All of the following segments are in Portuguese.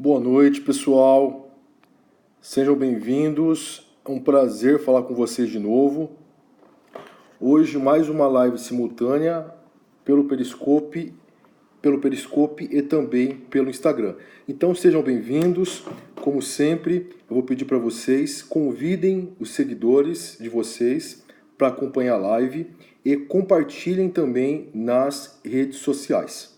Boa noite, pessoal. Sejam bem-vindos. É um prazer falar com vocês de novo. Hoje mais uma live simultânea pelo Periscope e também pelo Instagram. Então sejam bem-vindos. Como sempre, eu vou pedir para vocês convidem os seguidores de vocês para acompanhar a live e compartilhem também nas redes sociais.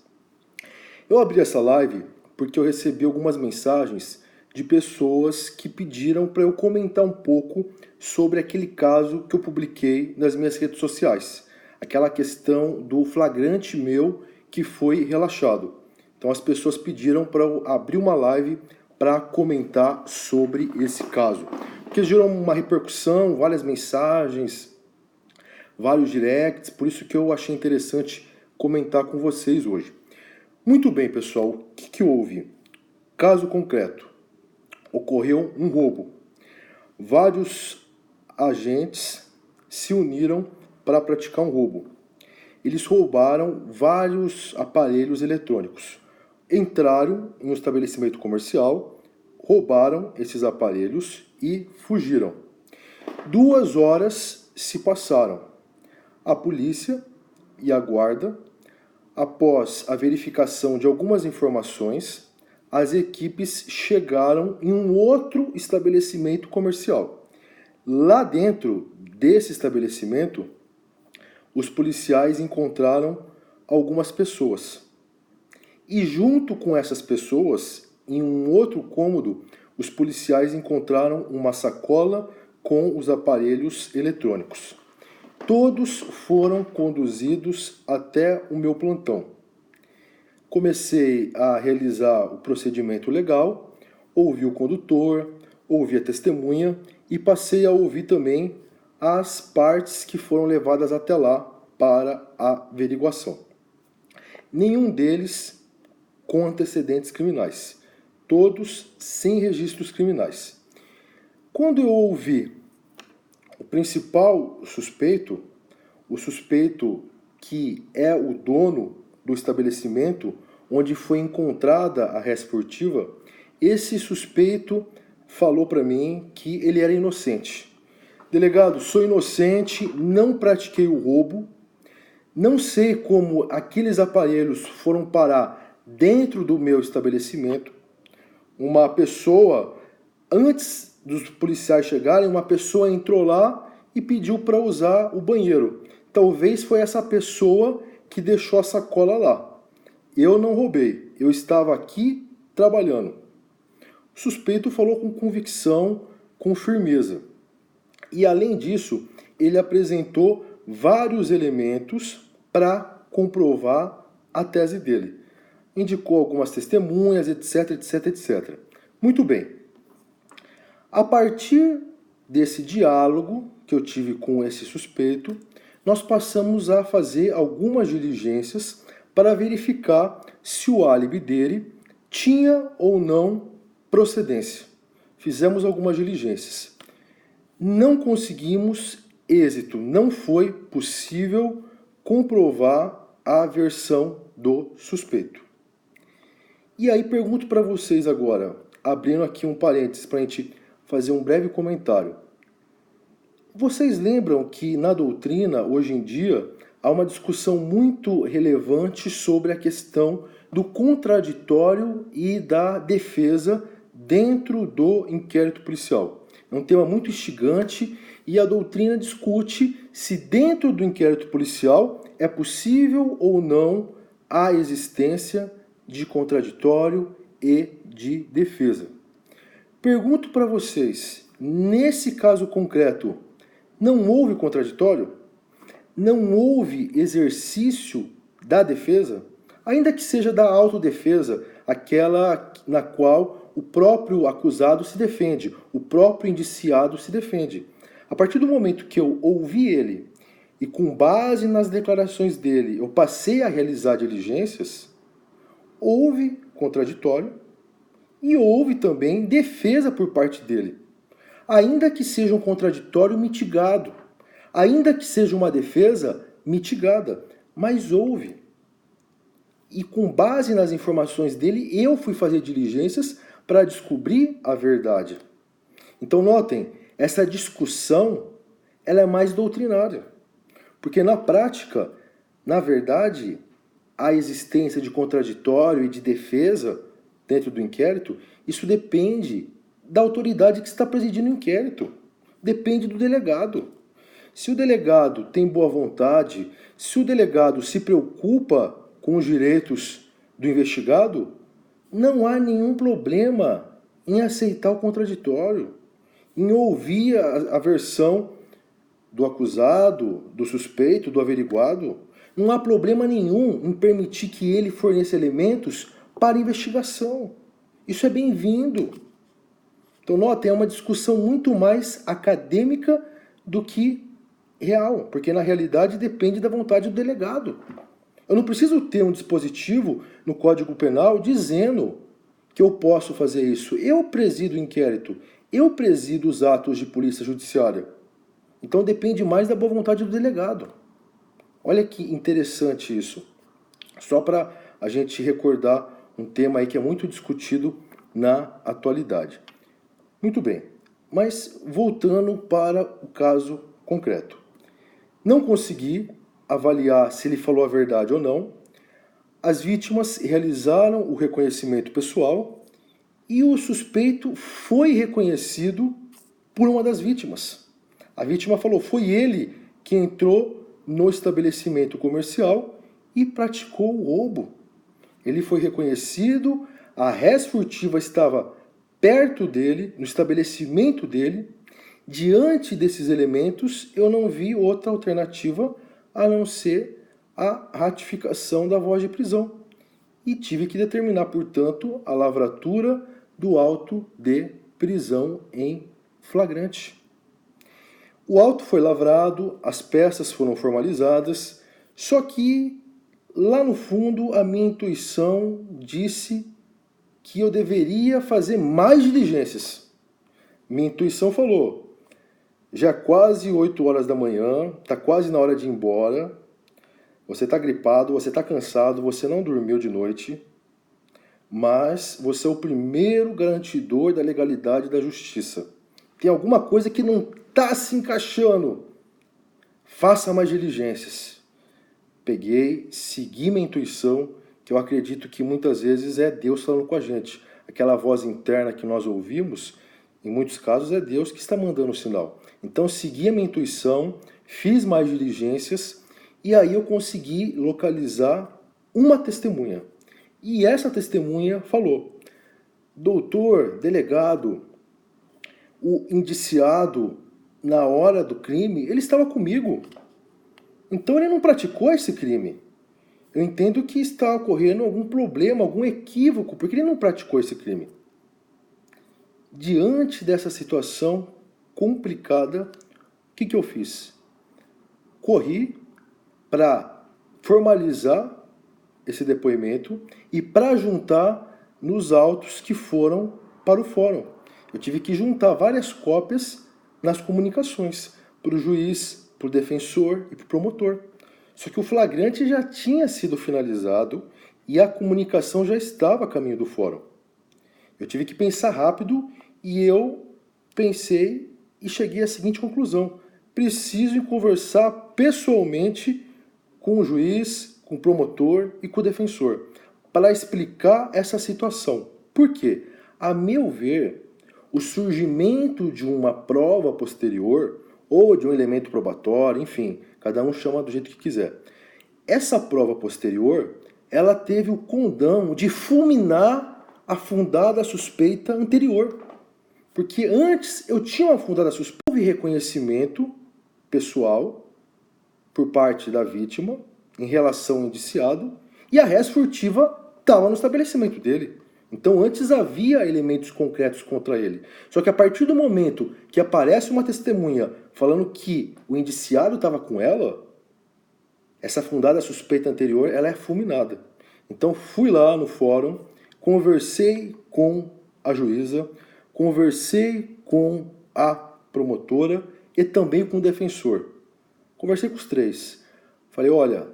Eu abri essa live porque eu recebi algumas mensagens de pessoas que pediram para eu comentar um pouco sobre aquele caso que eu publiquei nas minhas redes sociais. Aquela questão do flagrante meu que foi relaxado. Então as pessoas pediram para eu abrir uma live para comentar sobre esse caso. Porque gerou uma repercussão, várias mensagens, vários directs, por isso que eu achei interessante comentar com vocês hoje. Muito bem, pessoal, o que houve? Caso concreto, ocorreu um roubo. Vários agentes se uniram para praticar um roubo. Eles roubaram vários aparelhos eletrônicos. Entraram em um estabelecimento comercial, roubaram esses aparelhos e fugiram. 2 horas se passaram. A polícia e a guarda, após a verificação de algumas informações, as equipes chegaram em um outro estabelecimento comercial. Lá dentro desse estabelecimento, os policiais encontraram algumas pessoas. E junto com essas pessoas, em um outro cômodo, os policiais encontraram uma sacola com os aparelhos eletrônicos. Todos foram conduzidos até o meu plantão. Comecei a realizar o procedimento legal, ouvi o condutor, ouvi a testemunha e passei a ouvir também as partes que foram levadas até lá para a averiguação. Nenhum deles com antecedentes criminais, todos sem registros criminais. Quando eu ouvi o principal suspeito, o suspeito que é o dono do estabelecimento onde foi encontrada a récia furtiva, esse suspeito falou para mim que ele era inocente. Delegado, sou inocente, não pratiquei o roubo, não sei como aqueles aparelhos foram parar dentro do meu estabelecimento. Uma pessoa, antes dos policiais chegarem, uma pessoa entrou lá e pediu para usar o banheiro. Talvez foi essa pessoa que deixou a sacola lá. Eu não roubei, eu estava aqui trabalhando. O suspeito falou com convicção, com firmeza. E além disso, ele apresentou vários elementos para comprovar a tese dele. Indicou algumas testemunhas, etc, etc, etc. Muito bem. A partir desse diálogo que eu tive com esse suspeito, nós passamos a fazer algumas diligências para verificar se o álibi dele tinha ou não procedência. Fizemos algumas diligências. Não conseguimos êxito, não foi possível comprovar a versão do suspeito. E aí pergunto para vocês agora, abrindo aqui um parênteses para a gente fazer um breve comentário. Vocês lembram que na doutrina, hoje em dia, há uma discussão muito relevante sobre a questão do contraditório e da defesa dentro do inquérito policial. É um tema muito instigante e a doutrina discute se dentro do inquérito policial é possível ou não a existência de contraditório e de defesa. Pergunto para vocês, nesse caso concreto, não houve contraditório? Não houve exercício da defesa? Ainda que seja da autodefesa, aquela na qual o próprio acusado se defende, o próprio indiciado se defende. A partir do momento que eu ouvi ele e com base nas declarações dele eu passei a realizar diligências, houve contraditório e houve também defesa por parte dele. Ainda que seja um contraditório mitigado, ainda que seja uma defesa mitigada, mas houve. E com base nas informações dele, eu fui fazer diligências para descobrir a verdade. Então notem, essa discussão ela é mais doutrinária, porque na prática, na verdade, a existência de contraditório e de defesa dentro do inquérito, isso depende da autoridade que está presidindo o inquérito, depende do delegado. Se o delegado tem boa vontade, se o delegado se preocupa com os direitos do investigado, não há nenhum problema em aceitar o contraditório, em ouvir a versão do acusado, do suspeito, do averiguado. Não há problema nenhum em permitir que ele forneça elementos para a investigação. Isso é bem-vindo. Então, notem, é uma discussão muito mais acadêmica do que real, porque na realidade depende da vontade do delegado. Eu não preciso ter um dispositivo no Código Penal dizendo que eu posso fazer isso. Eu presido o inquérito, eu presido os atos de polícia judiciária. Então depende mais da boa vontade do delegado. Olha que interessante isso. Só para a gente recordar um tema aí que é muito discutido na atualidade. Muito bem, mas voltando para o caso concreto. Não consegui avaliar se ele falou a verdade ou não. As vítimas realizaram o reconhecimento pessoal e o suspeito foi reconhecido por uma das vítimas. A vítima falou, foi ele que entrou no estabelecimento comercial e praticou o roubo. Ele foi reconhecido, a res furtiva estava perto dele, no estabelecimento dele. Diante desses elementos, eu não vi outra alternativa a não ser a ratificação da voz de prisão. E tive que determinar, portanto, a lavratura do auto de prisão em flagrante. O auto foi lavrado, as peças foram formalizadas, só que lá no fundo a minha intuição disse que eu deveria fazer mais diligências. Minha intuição falou, já quase 8 horas da manhã, está quase na hora de ir embora, você está gripado, você está cansado, você não dormiu de noite, mas você é o primeiro garantidor da legalidade e da justiça. Tem alguma coisa que não está se encaixando. Faça mais diligências. Peguei, segui minha intuição, que eu acredito que muitas vezes é Deus falando com a gente. Aquela voz interna que nós ouvimos, em muitos casos é Deus que está mandando o sinal. Então segui a minha intuição, fiz mais diligências e aí eu consegui localizar uma testemunha. E essa testemunha falou, doutor, delegado, o indiciado, na hora do crime, ele estava comigo. Então ele não praticou esse crime. Eu entendo que está ocorrendo algum problema, algum equívoco, porque ele não praticou esse crime. Diante dessa situação complicada, o que eu fiz? Corri para formalizar esse depoimento e para juntar nos autos que foram para o fórum. Eu tive que juntar várias cópias nas comunicações, para o juiz, para o defensor e para o promotor. Só que o flagrante já tinha sido finalizado e a comunicação já estava a caminho do fórum. Eu tive que pensar rápido e eu pensei e cheguei à seguinte conclusão. Preciso conversar pessoalmente com o juiz, com o promotor e com o defensor para explicar essa situação. Por quê? A meu ver, o surgimento de uma prova posterior ou de um elemento probatório, enfim, cada um chama do jeito que quiser. Essa prova posterior, ela teve o condão de fulminar a fundada suspeita anterior. Porque antes eu tinha uma fundada suspeita, houve reconhecimento pessoal por parte da vítima em relação ao indiciado e a res furtiva estava no estabelecimento dele. Então antes havia elementos concretos contra ele. Só que a partir do momento que aparece uma testemunha falando que o indiciado estava com ela, essa fundada suspeita anterior ela é fulminada. Então fui lá no fórum, conversei com a juíza, conversei com a promotora e também com o defensor. Conversei com os três. Falei, olha,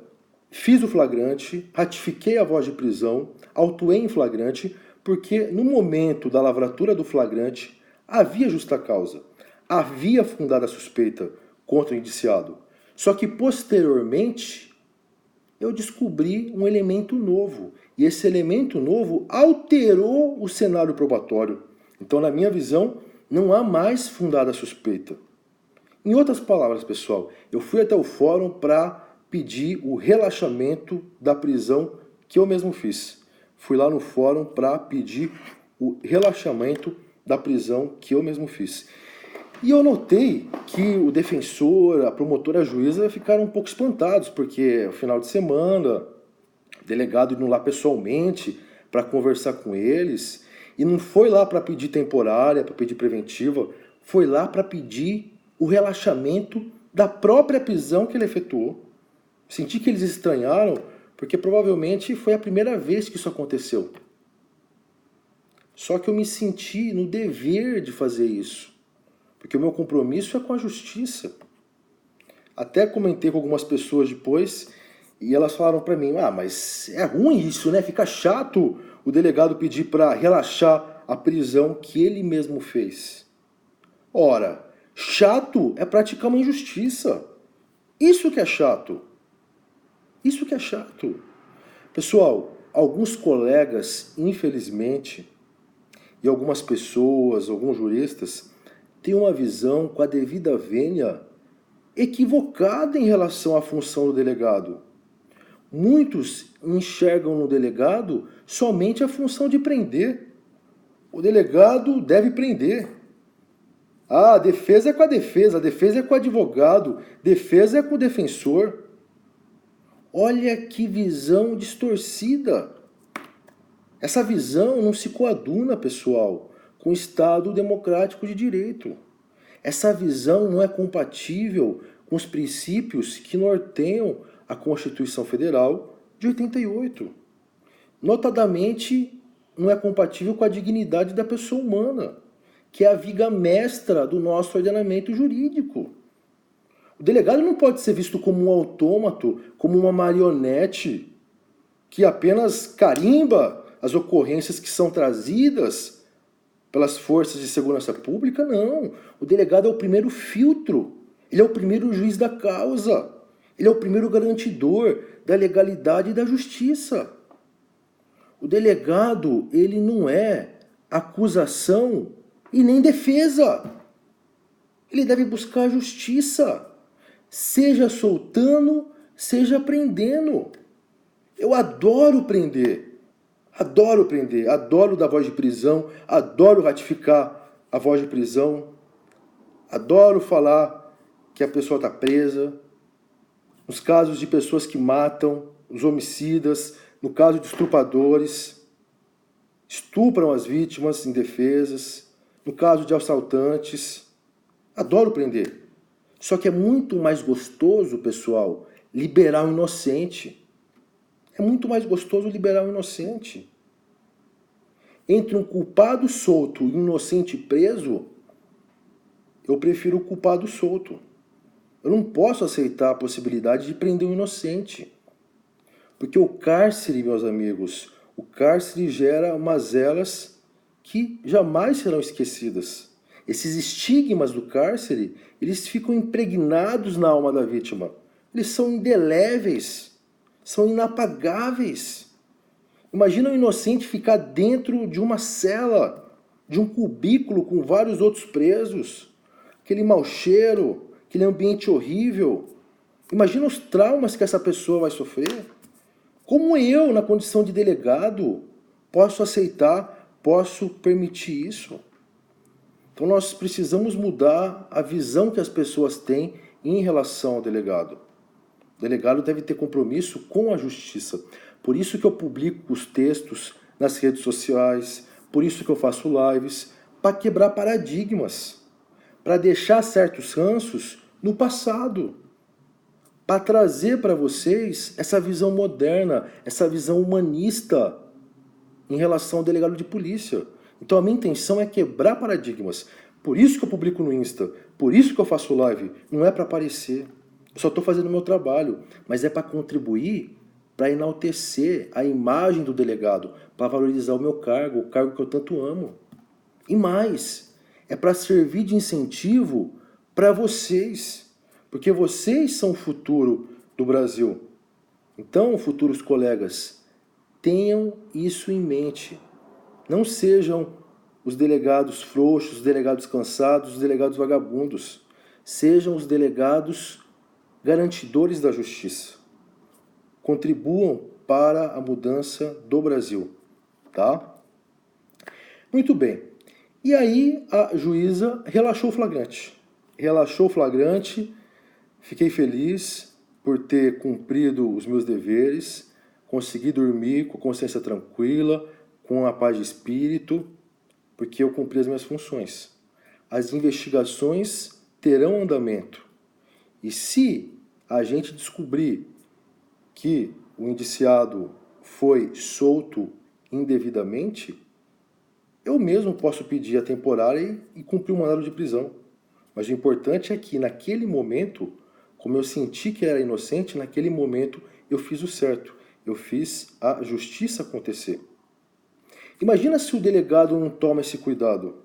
fiz o flagrante, ratifiquei a voz de prisão, autuei em flagrante, Porque no momento da lavratura do flagrante, havia justa causa, havia fundada suspeita contra o indiciado. Só que posteriormente, eu descobri um elemento novo. E esse elemento novo alterou o cenário probatório. Então, na minha visão, não há mais fundada suspeita. Em outras palavras, pessoal, eu fui até o fórum para pedir o relaxamento da prisão que eu mesmo fiz. Fui lá no fórum para pedir o relaxamento da prisão que eu mesmo fiz. E eu notei que o defensor, a promotora, a juíza ficaram um pouco espantados, porque é o final de semana, o delegado indo lá pessoalmente para conversar com eles, e não foi lá para pedir temporária, para pedir preventiva, foi lá para pedir o relaxamento da própria prisão que ele efetuou. Senti que eles estranharam, porque provavelmente foi a primeira vez que isso aconteceu. Só que eu me senti no dever de fazer isso, porque o meu compromisso é com a justiça. Até comentei com algumas pessoas depois, e elas falaram para mim, mas é ruim isso, né? Fica chato o delegado pedir para relaxar a prisão que ele mesmo fez. Ora, chato é praticar uma injustiça. Isso que é chato. Isso que é chato. Pessoal, alguns colegas, infelizmente, e algumas pessoas, alguns juristas, têm uma visão com a devida vênia equivocada em relação à função do delegado. Muitos enxergam no delegado somente a função de prender. O delegado deve prender. A defesa é com a defesa é com o advogado, defesa é com o defensor. Olha que visão distorcida. Essa visão não se coaduna, pessoal, com o Estado democrático de direito. Essa visão não é compatível com os princípios que norteiam a Constituição Federal de 88. Notadamente, não é compatível com a dignidade da pessoa humana, que é a viga mestra do nosso ordenamento jurídico. O delegado não pode ser visto como um autômato, como uma marionete, que apenas carimba as ocorrências que são trazidas pelas forças de segurança pública, não. O delegado é o primeiro filtro, ele é o primeiro juiz da causa, ele é o primeiro garantidor da legalidade e da justiça. O delegado, ele não é acusação e nem defesa. Ele deve buscar a justiça, seja soltando, seja prendendo. Eu adoro prender, adoro dar voz de prisão, adoro ratificar a voz de prisão, adoro falar que a pessoa está presa. Nos casos de pessoas que matam, os homicidas, no caso de estupradores, estupram as vítimas indefesas, no caso de assaltantes, adoro prender. Só que é muito mais gostoso, pessoal, liberar o inocente. É muito mais gostoso liberar o inocente. Entre um culpado solto e um inocente preso, eu prefiro o culpado solto. Eu não posso aceitar a possibilidade de prender um inocente. Porque o cárcere, meus amigos, o cárcere gera mazelas que jamais serão esquecidas. Esses estigmas do cárcere, eles ficam impregnados na alma da vítima. Eles são indeléveis, são inapagáveis. Imagina um inocente ficar dentro de uma cela, de um cubículo com vários outros presos. Aquele mau cheiro, aquele ambiente horrível. Imagina os traumas que essa pessoa vai sofrer. Como eu, na condição de delegado, posso aceitar, posso permitir isso? Então nós precisamos mudar a visão que as pessoas têm em relação ao delegado. O delegado deve ter compromisso com a justiça. Por isso que eu publico os textos nas redes sociais, por isso que eu faço lives, para quebrar paradigmas, para deixar certos ranços no passado, para trazer para vocês essa visão moderna, essa visão humanista em relação ao delegado de polícia. Então a minha intenção é quebrar paradigmas. Por isso que eu publico no Insta, por isso que eu faço live. Não é para aparecer. Eu só estou fazendo o meu trabalho, mas é para contribuir para enaltecer a imagem do delegado, para valorizar o meu cargo, o cargo que eu tanto amo. E mais, é para servir de incentivo para vocês, porque vocês são o futuro do Brasil. Então, futuros colegas, tenham isso em mente. Não sejam os delegados frouxos, os delegados cansados, os delegados vagabundos. Sejam os delegados garantidores da justiça. Contribuam para a mudança do Brasil, tá? Muito bem. E aí a juíza relaxou o flagrante. Relaxou o flagrante, fiquei feliz por ter cumprido os meus deveres, consegui dormir com a consciência tranquila, com a paz de espírito, porque eu cumpri as minhas funções. As investigações terão andamento. E se a gente descobrir que o indiciado foi solto indevidamente, eu mesmo posso pedir a temporária e cumprir o mandado de prisão. Mas o importante é que, naquele momento, como eu senti que era inocente, naquele momento eu fiz o certo. Eu fiz a justiça acontecer. Imagina se o delegado não toma esse cuidado.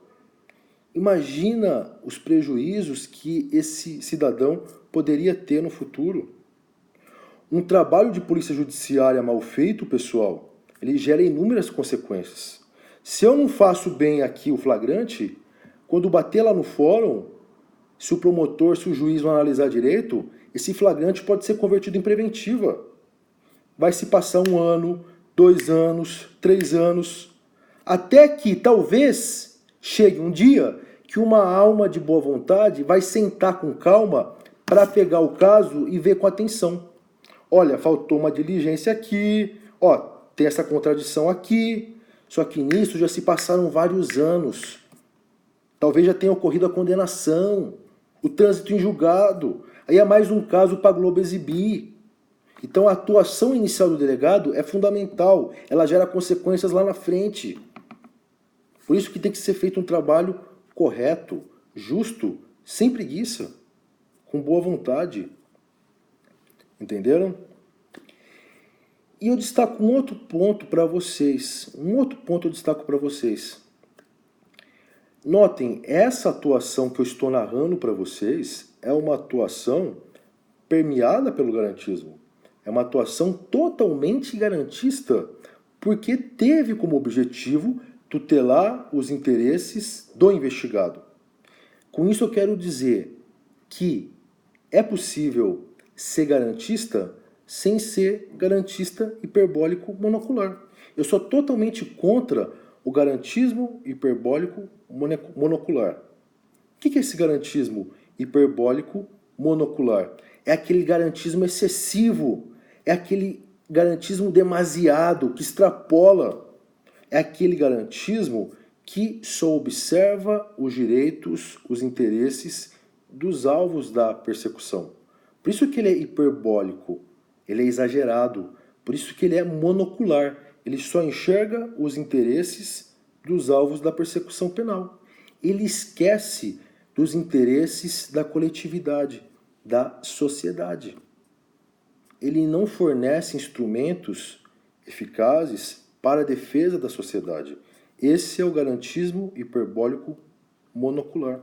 Imagina os prejuízos que esse cidadão poderia ter no futuro. Um trabalho de polícia judiciária mal feito, pessoal, ele gera inúmeras consequências. Se eu não faço bem aqui o flagrante, quando bater lá no fórum, se o promotor, se o juiz não analisar direito, esse flagrante pode ser convertido em preventiva. Vai se passar 1 ano, 2 anos, 3 anos, até que talvez chegue um dia que uma alma de boa vontade vai sentar com calma para pegar o caso e ver com atenção. Olha, faltou uma diligência aqui, ó, tem essa contradição aqui, só que nisso já se passaram vários anos. Talvez já tenha ocorrido a condenação, o trânsito em julgado, aí é mais um caso para a Globo exibir. Então a atuação inicial do delegado é fundamental, ela gera consequências lá na frente. Por isso que tem que ser feito um trabalho correto, justo, sem preguiça, com boa vontade. Entenderam? E eu destaco um outro ponto para vocês. Notem, essa atuação que eu estou narrando para vocês é uma atuação permeada pelo garantismo. É uma atuação totalmente garantista, porque teve como objetivo tutelar os interesses do investigado. Com isso eu quero dizer que é possível ser garantista sem ser garantista hiperbólico monocular. Eu sou totalmente contra o garantismo hiperbólico monocular. O que é esse garantismo hiperbólico monocular? É aquele garantismo excessivo, é aquele garantismo demasiado, que extrapola. É aquele garantismo que só observa os direitos, os interesses dos alvos da persecução. Por isso que ele é hiperbólico, ele é exagerado, por isso que ele é monocular, ele só enxerga os interesses dos alvos da persecução penal. Ele esquece dos interesses da coletividade, da sociedade. Ele não fornece instrumentos eficazes para a defesa da sociedade. Esse é o garantismo hiperbólico monocular.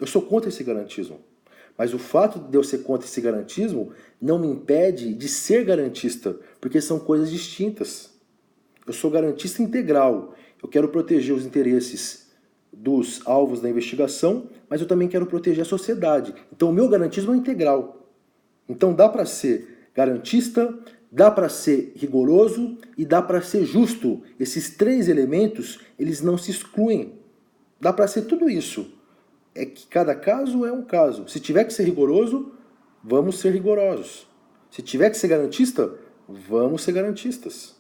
Eu sou contra esse garantismo. Mas o fato de eu ser contra esse garantismo não me impede de ser garantista, porque são coisas distintas. Eu sou garantista integral. Eu quero proteger os interesses dos alvos da investigação, mas eu também quero proteger a sociedade. Então o meu garantismo é integral. Então dá para ser garantista, dá para ser rigoroso e dá para ser justo. Esses 3 elementos, eles não se excluem. Dá para ser tudo isso. É que cada caso é um caso. Se tiver que ser rigoroso, vamos ser rigorosos. Se tiver que ser garantista, vamos ser garantistas.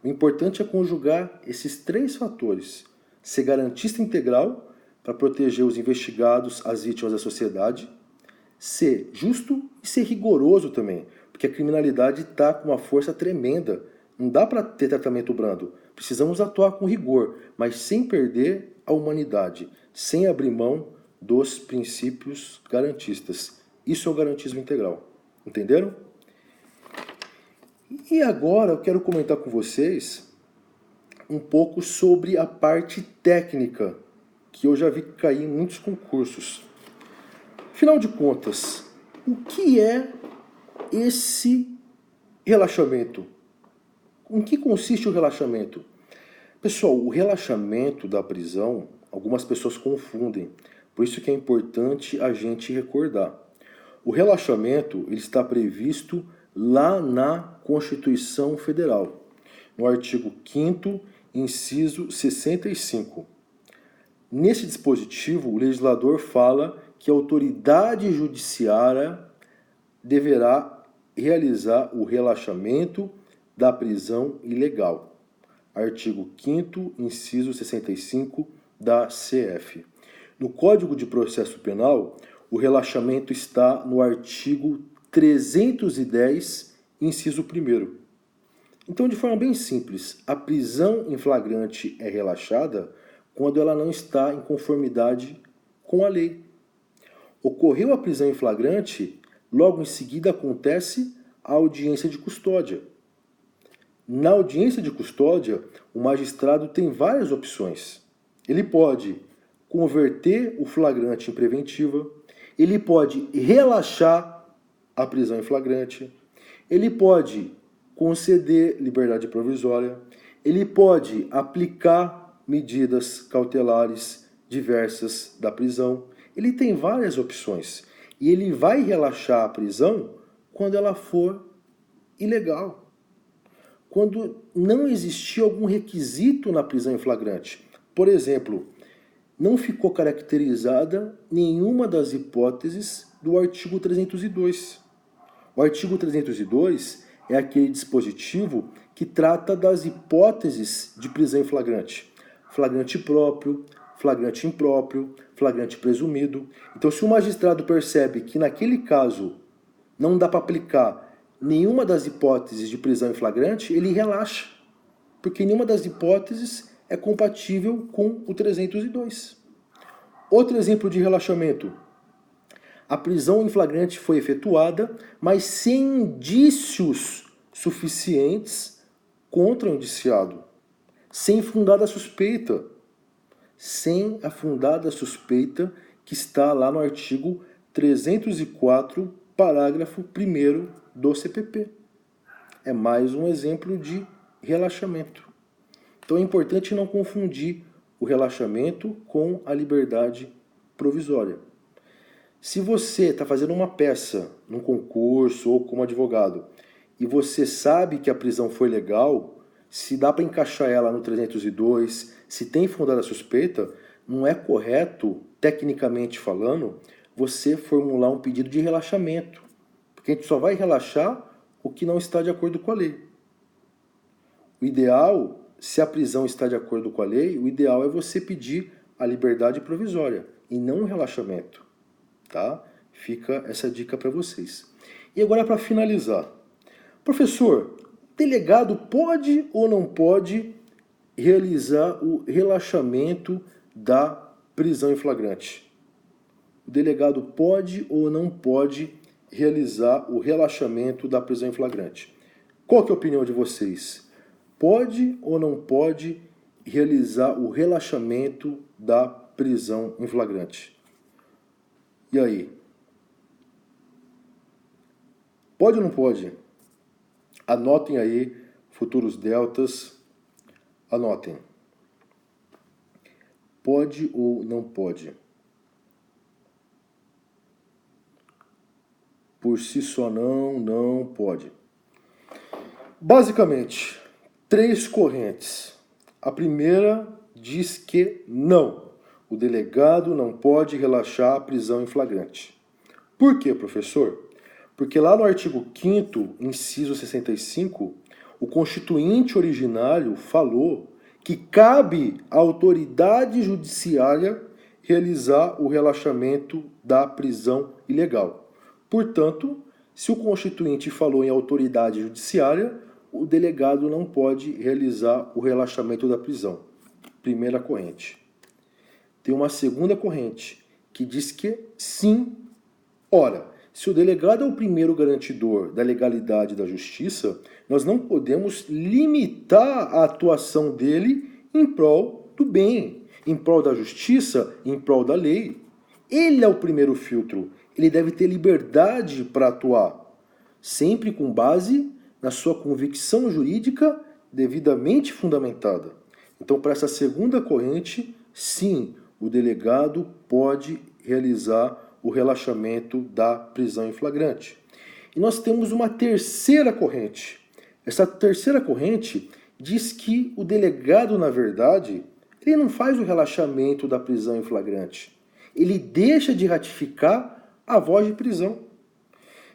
O importante é conjugar esses 3 fatores. Ser garantista integral, para proteger os investigados, as vítimas da sociedade. Ser justo e ser rigoroso também, porque a criminalidade está com uma força tremenda. Não dá para ter tratamento brando. Precisamos atuar com rigor, mas sem perder a humanidade, sem abrir mão dos princípios garantistas. Isso é o garantismo integral. Entenderam? E agora eu quero comentar com vocês um pouco sobre a parte técnica, que eu já vi cair em muitos concursos. Afinal de contas, o que é esse relaxamento? Em que consiste o relaxamento? Pessoal, o relaxamento da prisão, algumas pessoas confundem, por isso que é importante a gente recordar. O relaxamento ele está previsto lá na Constituição Federal, no artigo 5º, inciso 65. Nesse dispositivo, o legislador fala que a autoridade judiciária deverá realizar o relaxamento da prisão ilegal. Artigo 5º, inciso 65 da CF. No Código de Processo Penal, o relaxamento está no artigo 310, inciso 1º. Então, de forma bem simples, a prisão em flagrante é relaxada quando ela não está em conformidade com a lei. Ocorreu a prisão em flagrante, logo em seguida acontece a audiência de custódia. Na audiência de custódia, o magistrado tem várias opções. Ele pode converter o flagrante em preventiva, ele pode relaxar a prisão em flagrante, ele pode conceder liberdade provisória, ele pode aplicar medidas cautelares diversas da prisão. Ele tem várias opções e ele vai relaxar a prisão quando ela for ilegal. Quando não existir algum requisito na prisão em flagrante. Por exemplo, não ficou caracterizada nenhuma das hipóteses do artigo 302. O artigo 302 é aquele dispositivo que trata das hipóteses de prisão em flagrante. Flagrante próprio, flagrante impróprio, flagrante presumido. Então, se o magistrado percebe que naquele caso não dá para aplicar nenhuma das hipóteses de prisão em flagrante, ele relaxa, porque nenhuma das hipóteses é compatível com o 302. Outro exemplo de relaxamento. A prisão em flagrante foi efetuada, mas sem indícios suficientes contra o indiciado, sem fundada suspeita. Sem a fundada suspeita que está lá no artigo 304, parágrafo 1º do CPP. É mais um exemplo de relaxamento. Então é importante não confundir o relaxamento com a liberdade provisória. Se você está fazendo uma peça num concurso ou como advogado e você sabe que a prisão foi legal, se dá para encaixar ela no 302, se tem fundada suspeita, não é correto, tecnicamente falando, você formular um pedido de relaxamento. Porque a gente só vai relaxar o que não está de acordo com a lei. O ideal, se a prisão está de acordo com a lei, o ideal é você pedir a liberdade provisória e não o relaxamento. Tá? Fica essa dica para vocês. E agora, para finalizar. Professor, o delegado pode ou não pode realizar o relaxamento da prisão em flagrante? O delegado pode ou não pode realizar o relaxamento da prisão em flagrante? Qual que é a opinião de vocês? Pode ou não pode realizar o relaxamento da prisão em flagrante? E aí? Pode ou não pode? Anotem aí, futuros deltas. Anotem. Pode ou não pode? Por si só não pode. Basicamente, 3 correntes. A primeira diz que não. O delegado não pode relaxar a prisão em flagrante. Por quê, professor? Porque lá no artigo 5º, inciso 65, o constituinte originário falou que cabe à autoridade judiciária realizar o relaxamento da prisão ilegal. Portanto, se o constituinte falou em autoridade judiciária, o delegado não pode realizar o relaxamento da prisão. Primeira corrente. Tem uma segunda corrente que diz que sim. Ora, Se o delegado é o primeiro garantidor da legalidade e da justiça, nós não podemos limitar a atuação dele em prol do bem, em prol da justiça, em prol da lei. Ele é o primeiro filtro. Ele deve ter liberdade para atuar, sempre com base na sua convicção jurídica devidamente fundamentada. Então, para essa segunda corrente, sim, o delegado pode realizar o relaxamento da prisão em flagrante. E nós temos uma terceira corrente. Essa terceira corrente diz que o delegado, na verdade, ele não faz o relaxamento da prisão em flagrante. Ele deixa de ratificar a voz de prisão.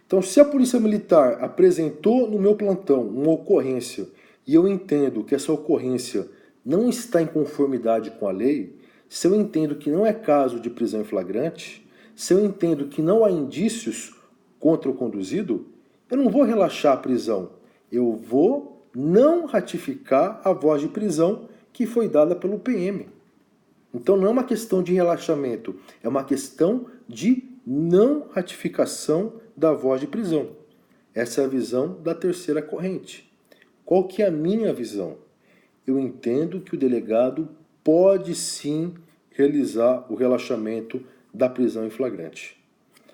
Então, se a Polícia Militar apresentou no meu plantão uma ocorrência e eu entendo que essa ocorrência não está em conformidade com a lei, se eu entendo que não é caso de prisão em flagrante, se eu entendo que não há indícios contra o conduzido, eu não vou relaxar a prisão. Eu vou não ratificar a voz de prisão que foi dada pelo PM. Então não é uma questão de relaxamento, é uma questão de não ratificação da voz de prisão. Essa é a visão da terceira corrente. Qual que é a minha visão? Eu entendo que o delegado pode sim realizar o relaxamento da prisão em flagrante.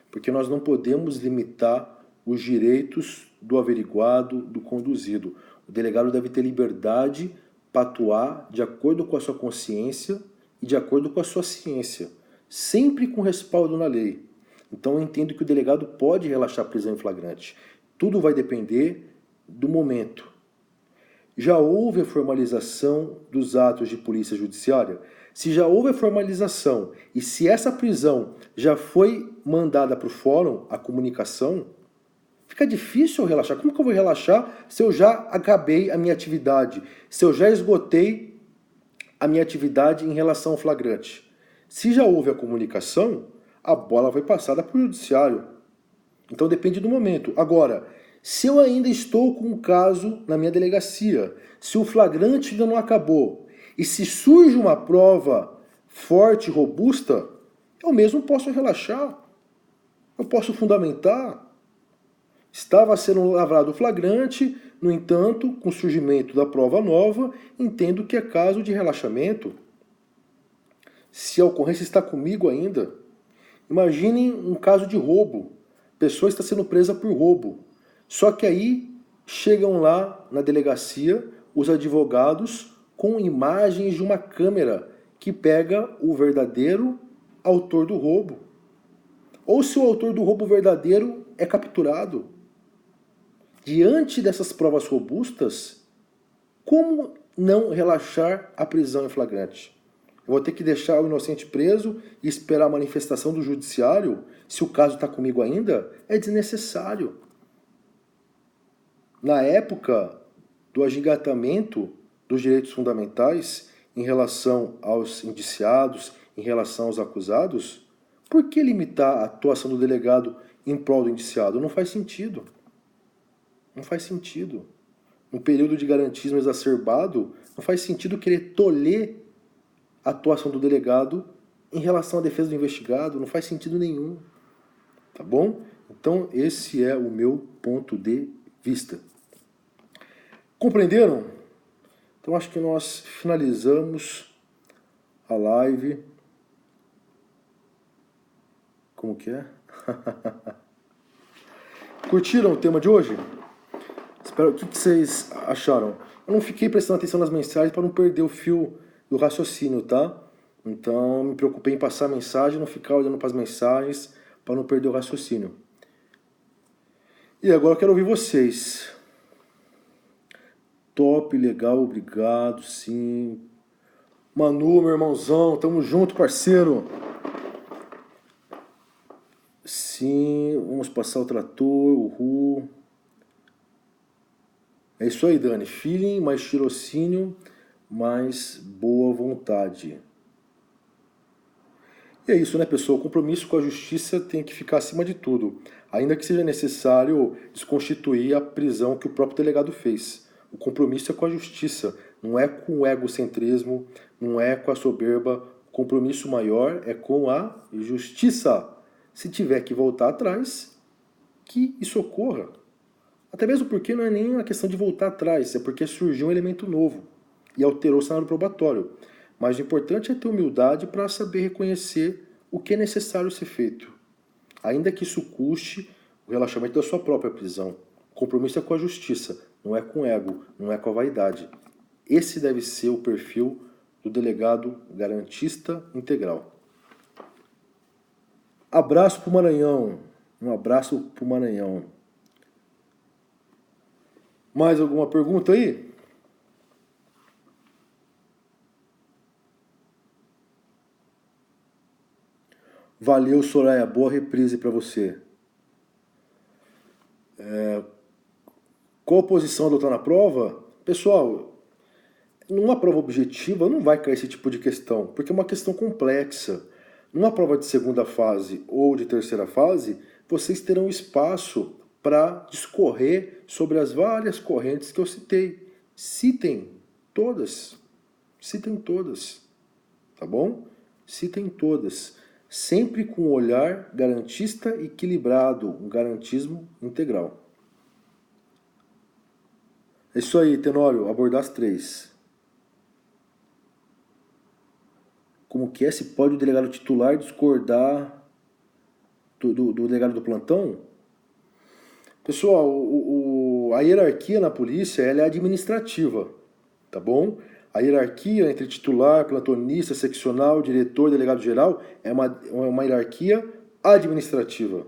Porque nós não podemos limitar os direitos do averiguado, do conduzido. O delegado deve ter liberdade para atuar de acordo com a sua consciência e de acordo com a sua ciência, sempre com respaldo na lei. Então eu entendo que o delegado pode relaxar a prisão em flagrante. Tudo vai depender do momento. Já houve a formalização dos atos de polícia judiciária? Se já houve a formalização e se essa prisão já foi mandada para o fórum, a comunicação, fica difícil eu relaxar. Como que eu vou relaxar se eu já acabei a minha atividade? Se eu já esgotei a minha atividade em relação ao flagrante? Se já houve a comunicação, a bola vai passada para o judiciário. Então depende do momento. Agora, se eu ainda estou com um caso na minha delegacia, se o flagrante ainda não acabou, e se surge uma prova forte, robusta, eu mesmo posso relaxar. Eu posso fundamentar. Estava sendo lavrado o flagrante, no entanto, com o surgimento da prova nova, entendo que é caso de relaxamento. Se a ocorrência está comigo ainda, imaginem um caso de roubo. A pessoa está sendo presa por roubo. Só que aí chegam lá na delegacia os advogados com imagens de uma câmera que pega o verdadeiro autor do roubo. Ou se o autor do roubo verdadeiro é capturado. Diante dessas provas robustas, como não relaxar a prisão em flagrante? Eu vou ter que deixar o inocente preso e esperar a manifestação do judiciário? Se o caso está comigo ainda, é desnecessário. Na época do agigantamento dos direitos fundamentais em relação aos indiciados, em relação aos acusados, por que limitar a atuação do delegado em prol do indiciado? Não faz sentido. Não faz sentido. No período de garantismo exacerbado, não faz sentido querer tolher a atuação do delegado em relação à defesa do investigado. Não faz sentido nenhum. Tá bom? Então, esse é o meu ponto de vista. Compreenderam? Então acho que nós finalizamos a live. Como que é? Curtiram o tema de hoje? Espero. O que vocês acharam? Eu não fiquei prestando atenção nas mensagens para não perder o fio do raciocínio, tá? Então me preocupei em passar a mensagem, não ficar olhando para as mensagens para não perder o raciocínio. E agora eu quero ouvir vocês. Top, legal, obrigado, sim. Manu, meu irmãozão, tamo junto, parceiro. Sim, vamos passar o trator, uhul. É isso aí, Dani. Feeling, mais tirocínio, mais boa vontade. E é isso, né, pessoal? O compromisso com a justiça tem que ficar acima de tudo. Ainda que seja necessário desconstituir a prisão que o próprio delegado fez. O compromisso é com a justiça, não é com o egocentrismo, não é com a soberba. O compromisso maior é com a justiça. Se tiver que voltar atrás, que isso ocorra. Até mesmo porque não é nem uma questão de voltar atrás, é porque surgiu um elemento novo e alterou o cenário probatório. Mas o importante é ter humildade para saber reconhecer o que é necessário ser feito, ainda que isso custe o relaxamento da sua própria prisão. O compromisso é com a justiça, não é com o ego, não é com a vaidade. Esse deve ser o perfil do delegado garantista integral. Abraço para o Maranhão. Um abraço para o Maranhão. Mais alguma pergunta aí? Valeu, Soraya. Boa reprise para você. Qual posição adotar na prova? Pessoal, numa prova objetiva não vai cair esse tipo de questão, porque é uma questão complexa. Numa prova de segunda fase ou de terceira fase, vocês terão espaço para discorrer sobre as várias correntes que eu citei. Citem todas. Citem todas. Tá bom? Citem todas. Sempre com um olhar garantista equilibrado, um garantismo integral. É isso aí, Tenório, abordar as 3. Como que é? Se pode o delegado titular discordar do delegado do plantão? Pessoal, a hierarquia na polícia ela é administrativa, tá bom? A hierarquia entre titular, plantonista, seccional, diretor, delegado geral é uma hierarquia administrativa.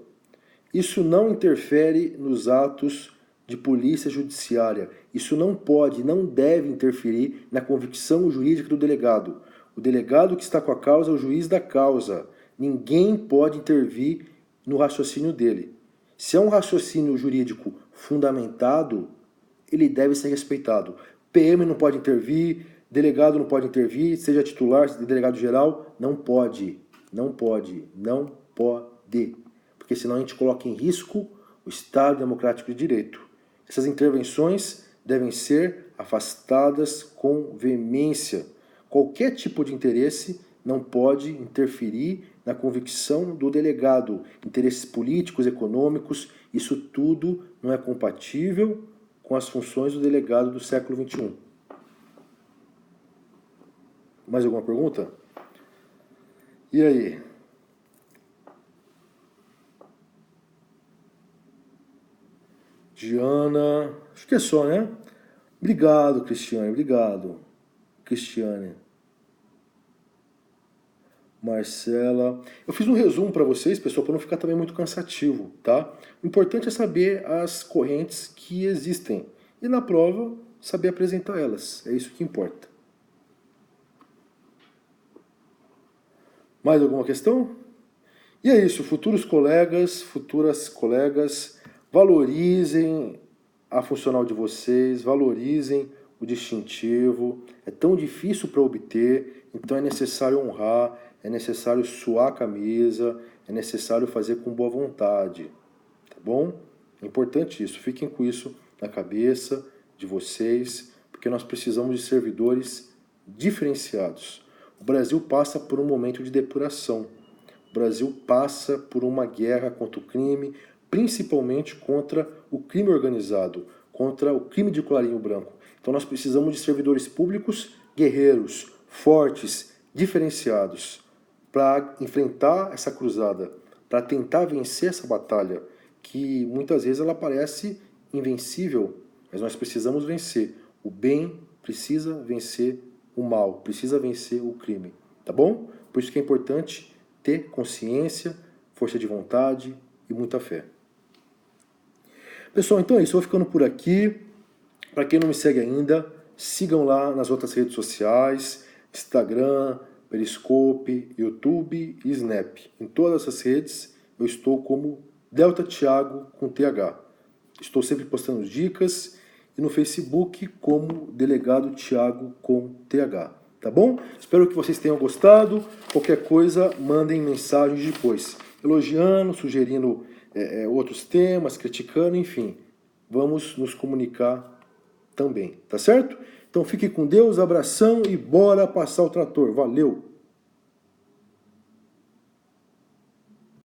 Isso não interfere nos atos de polícia judiciária. Isso não pode, não deve interferir na convicção jurídica do delegado. O delegado que está com a causa é o juiz da causa. Ninguém pode intervir no raciocínio dele. Se é um raciocínio jurídico fundamentado, ele deve ser respeitado. PM não pode intervir, delegado não pode intervir, seja titular, seja delegado geral, não pode. Não pode. Não pode. Porque senão a gente coloca em risco o Estado Democrático de Direito. Essas intervenções devem ser afastadas com veemência. Qualquer tipo de interesse não pode interferir na convicção do delegado. Interesses políticos, econômicos, isso tudo não é compatível com as funções do delegado do século XXI. Mais alguma pergunta? E aí? Diana, acho que é só, né? Obrigado, Cristiane, obrigado. Cristiane. Marcela. Eu fiz um resumo para vocês, pessoal, para não ficar também muito cansativo, tá? O importante é saber as correntes que existem e na prova saber apresentar elas. É isso que importa. Mais alguma questão? E é isso, futuros colegas, futuras colegas, valorizem a funcional de vocês, valorizem o distintivo. É tão difícil para obter, então é necessário honrar, é necessário suar a camisa, é necessário fazer com boa vontade, tá bom? É importante isso, fiquem com isso na cabeça de vocês, porque nós precisamos de servidores diferenciados. O Brasil passa por um momento de depuração. O Brasil passa por uma guerra contra o crime, principalmente contra o crime organizado, contra o crime de colarinho branco. Então nós precisamos de servidores públicos guerreiros, fortes, diferenciados, para enfrentar essa cruzada, para tentar vencer essa batalha, que muitas vezes ela parece invencível, mas nós precisamos vencer. O bem precisa vencer o mal, precisa vencer o crime, tá bom? Por isso que é importante ter consciência, força de vontade e muita fé. Pessoal, então é isso, eu vou ficando por aqui. Para quem não me segue ainda, sigam lá nas outras redes sociais, Instagram, Periscope, YouTube e Snap. Em todas essas redes eu estou como Delta Thiago com TH. Estou sempre postando dicas e no Facebook como Delegado Thiago com TH. Tá bom? Espero que vocês tenham gostado. Qualquer coisa, mandem mensagens depois. Elogiando, sugerindo outros temas, criticando, enfim. Vamos nos comunicar também, tá certo? Então fique com Deus, abração e bora passar o trator. Valeu!